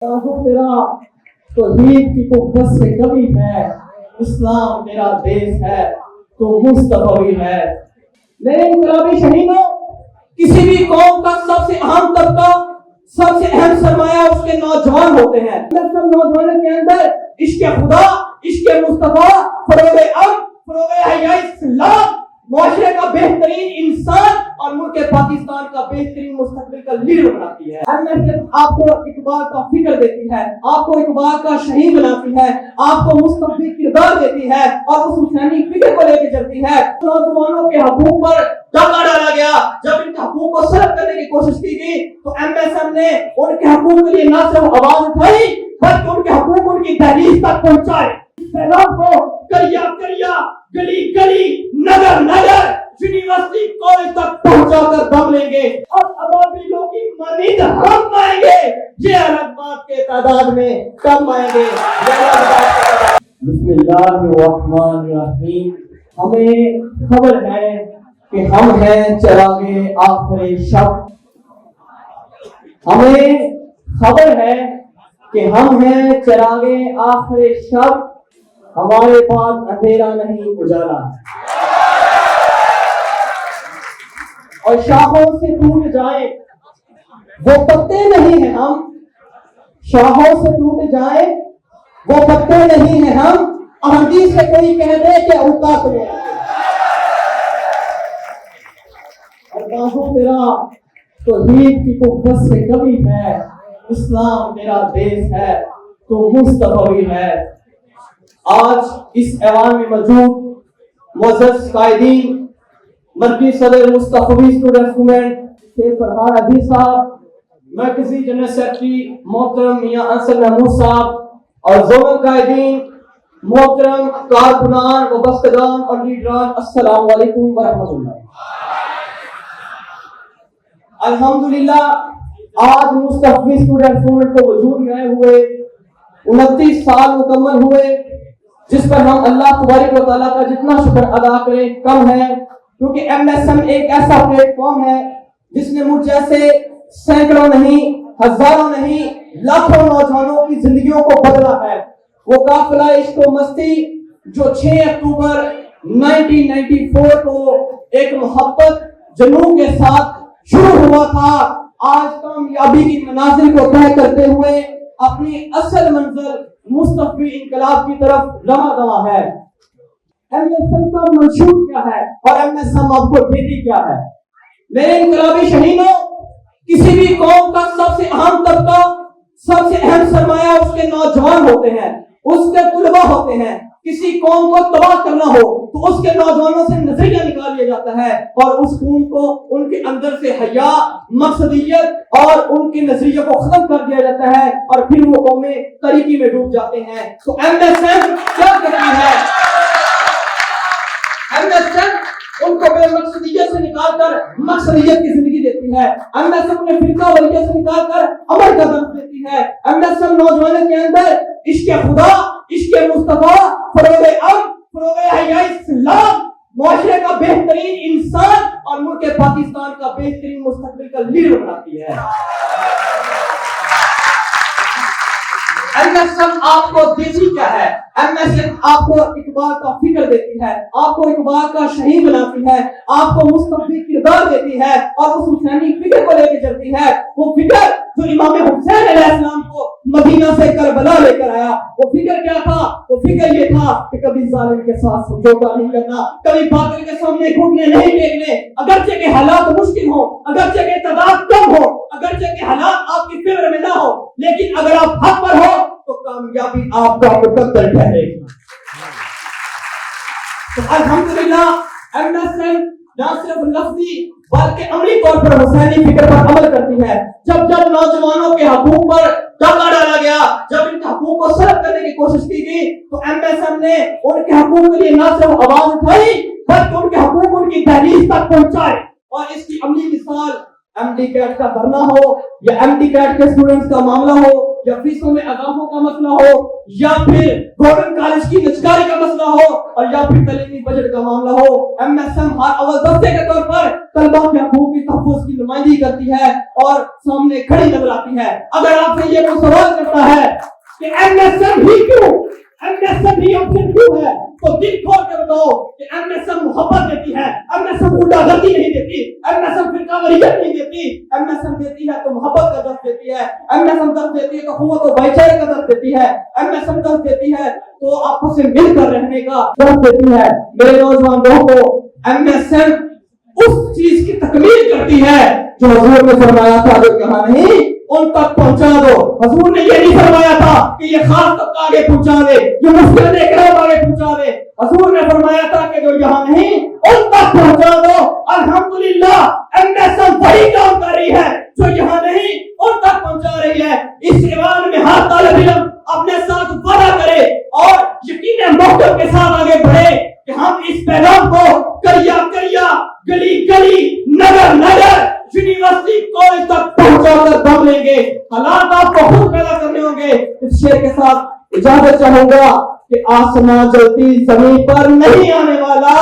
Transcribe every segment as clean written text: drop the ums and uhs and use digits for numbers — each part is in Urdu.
تیرا توحید کی قوت سے کبھی ہے، اسلام تیرا دیش ہے تو مصطفی ہے۔ میرے انقلابی شہیدوں، کسی بھی قوم کا سب سے اہم طبقہ، سب سے اہم سرمایہ اس کے نوجوان ہوتے ہیں۔ سب نوجوانوں کے اندر عشق خدا، عشق مصطفیٰ، فروغ امن، فروغ حیاء اسلام، معاشرے کا بہترین انسان اور ملک پاکستان کا بہترین مستقبل کا لیڈر بناتی ہے۔ آپ کو اقبال کا فکر دیتی ہے، آپ کو اقبال کا شہید بناتی ہے، آپ کو مستقبل کردار دیتی ہے اور اس حسینی فکر کو لے کے چلتی ہے۔ نوجوانوں کے حقوق پر ڈاکہ ڈالا گیا، جب ان کے حقوق کو سلب کرنے کی کوشش کی گئی تو ایم ایس ایم نے ان کے حقوق کے لیے نہ صرف آواز اٹھائی بلکہ ان کے حقوق ان کی دہلیز تک پہنچائے۔ سیلاب کو کریا کریا، گلی گلی، نگر نگر، یونیورسٹی کالج تک پہنچا کر دم لیں گے۔ اب ابابیلوں کی مانند ہم آئیں گے، یہ الگ بات کے تعداد میں کم آئیں گے۔ بسم اللہ الرحمن الرحیم۔ ہمیں خبر ہے کہ ہم ہیں چراغ آخر شب، ہمیں خبر ہے کہ ہم ہیں چراغ آخر شب، ہمارے پاس اندھیرا نہیں اجالا، اور شاخوں سے ٹوٹ جائیں وہ پتے نہیں ہیں ہم، شاخوں سے ٹوٹ جائیں وہ پتے نہیں ہیں ہم، آندھی سے کوئی کہہ دے کہ اوقات میں اللہ تیرا توحید کی قوت سے کبھی ہے، اسلام تیرا دیش ہے تو مصطفی ہے۔ آج اس ایوان میں موجود معزز قائدین، مرکزی صدر مستقبی اسٹوڈنٹ موومنٹ شیخ فرحان عزیز صاحب، مرکزی جنرل سیکرٹری محترم میاں انصر محمود صاحب، اور زونل قائدین، محترم کارکنان وابستگان اور لیڈران، السلام علیکم ورحمۃ اللہ۔ الحمدللہ آج مستقبی اسٹوڈنٹ موومنٹ کو وجود میں آئے ہوئے 29 سال مکمل ہوئے، جس پر ہم اللہ تبارک و تعالیٰ کا جتنا شکر ادا کریں کم ہے، کیونکہ ایم ایس ایم ایک ایسا پلیٹ فارم ہے جس نے مجھ جیسے سینکڑوں نہیں، ہزاروں نہیں، لاکھوں نوجوانوں کی زندگیوں کو بدلا ہے۔ وہ قافلہ عشق و مستی جو 6 اکتوبر 1994 کو ایک محبت جنون کے ساتھ شروع ہوا تھا، آج کامیابی کی منازل کو طے کرتے ہوئے اپنی اصل منزل مستقبل انقلاب کی طرف رواں دواں ہے۔ ایم ایس ایم کا منشور کیا ہے اور ایم ایس ایم آپ کو دیتی کیا ہے؟ میرے انقلابی شہیدوں، کسی بھی قوم کا سب سے اہم طبقہ، سب سے اہم سرمایہ اس کے نوجوان ہوتے ہیں، اس کے طلباء ہوتے ہیں۔ کسی قوم کو تباہ کرنا ہو تو اس کے نوجوانوں سے نظریہ نکال لیا جاتا ہے اور اس قوم کو ان کے اندر سے حیا، مقصدیت اور ان کے نظریے کو ختم کر دیا جاتا ہے اور پھر وہ قومیں تاریکی میں ڈوب جاتے ہیں۔ تو ایم ایس ایم کیا کرتی ہے؟ ایم ایس ایم ان کو بے مقصدیت سے نکال کر مقصدیت کی زندگی دیتی ہے۔ ایم ایس ایم انہیں فرقہ واریت سے نکال کر عمل کا درس دیتی ہے۔ ایم ایس ایم نوجوانوں کے اندر عشق خدا، عشق مصطفیٰ، فروغ امن، فروغ حیاء اسلام، معاشرے کا بہترین انسان اور ملک پاکستان کا بہترین مستقبل کا لیڈر بناتی ہے۔ ایم ایس ایم آپ کو دیتی کیا ہے؟ ایم ایس ایم آپ کو اقبال کا فکر دیتی ہے، آپ کو اقبال کا شہید بناتی ہے، آپ کو مستقبل کردار دیتی ہے اور اس حسینی فکر کو لے کے چلتی ہے۔ وہ فکر جو امام حسین علیہ السلام کو مدینہ سے کربلا لے کر آیا، وہ فکر کیا تھا؟ وہ فکر یہ تھا کہ کبھی ظالم کے ساتھ سمجھوتا نہیں کرنا، کبھی باطل کے سامنے گھٹنے نہیں ٹیکنے، اگرچہ کہ حالات مشکل ہوں، اگرچہ کہ تعداد کم ہو، اگرچہ کہ حالات آپ کی فیور میں نہ ہو، لیکن اگر آپ حق پر ہو تو کامیابی آپ کا مقدر ٹھہرے گی۔ تو الحمدللہ ایم ایس ایم نہ صرف لفظی بلکہ عملی طور پر حسینی فکر پر عمل کرتی ہے۔ جب نوجوانوں کے حقوق پر ڈاکہ ڈالا گیا، جب ان کے حقوق کو سلب کرنے کی کوشش کی گئی تو ایم ایس ایم نے ان کے حقوق کے لیے نہ صرف آواز اٹھائی بلکہ ان کے حقوق ان کی دہلیز تک پہنچائے، اور اس کی عملی مثال ایم ڈی کیٹ کا دھرنا ہو یا ایم ڈی کیٹ کے اسٹوڈنٹس کا معاملہ ہو یا فیسوں میں اضافوں کا مسئلہ ہو یا پھر گورنمنٹ کالج کی نجکاری کا مسئلہ ہو اور یا پھر تعلیمی بجٹ کا معاملہ ہو، ایم ایس ایم ہر اول دستے کے طور پر طلبا کے حقوق کی تحفظ کی نمائندگی کرتی ہے اور سامنے کھڑی نظر آتی ہے۔ اگر آپ سے یہ کوئی سوال کرتا ہے کہ ایم ایس ایم ہی کیوں، ایم ایس ایم ہی آپشن کیوں ہے، تو دل کھول کے بتاؤ کہ ایم ایس ایم محبت دیتی ہے، ایم ایس ایم غنڈہ گردی نہیں دیتی، ایم ایس ایم فرقہ واریت نہیں دیتی، ایم ایس ایم دیتی ہے تو محبت کا درس دیتی ہے، ایم ایس ایم درس دیتی ہے تو قوت و بھائی چارے کا درس دیتی ہے، ایم ایس ایم درس دیتی ہے تو آپس میں مل کر رہنے کا درس دیتی ہے۔ میرے نوجوان دوستوں، ایم ایس ایم اس چیز کی تکمیل کرتی ہے جو حضور نے فرمایا تھا جو یہاں نہیں ان تک پہنچا دو۔ حضور نے یہ نہیں فرمایا تھا کہ یہ خاص طبقہ آگے پہنچا دے، یہ مفتیان اکرام آگے پہنچا دے۔ حضور نے فرمایا تھا کہ جو یہاں نہیں ان تک پہنچا دو۔ الحمدللہ ایم ایس ایم وہی کام کر رہی ہے جو یہاں نہیں ان تک پہنچا رہی ہے۔ اس ایوان میں ہر طالب علم اپنے ساتھ وعدہ کرے اور یقین محکم کے ساتھ آگے بڑھے کہ ہم اس پیغام کو کریا کریا، گلی گلی، نگر نگر، یونیورسٹی کالج تک پہنچا کر دم لیں گے۔ حالات آپ کو خود پیدا کرنے ہوں گے۔ اس شعر کے ساتھ اجازت چاہوں گا کہ آسمان جلتی زمین پر نہیں آنے والا،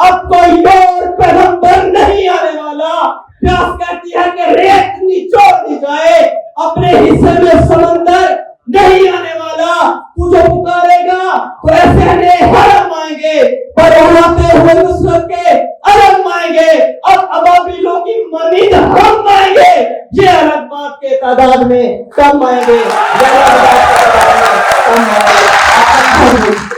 اب کوئی اور پیغمبر نہیں آنے والا۔ پیاس کہتی ہے کہ ریت نچوڑ دی جائے، اپنے حصے میں سمندر نہیں آنے والا۔ تجھے پکارے گا تو ایسے حرم آئیں گے، پر اڑاتے ہوئے نصرت کے علم آئیں گے۔ اب ابابیلوں کی مانند ہم آئیں گے، یہ الگ بات کے تعداد میں کم آئیں گے، یہ الگ بات کے تعداد میں کم آئیں گے۔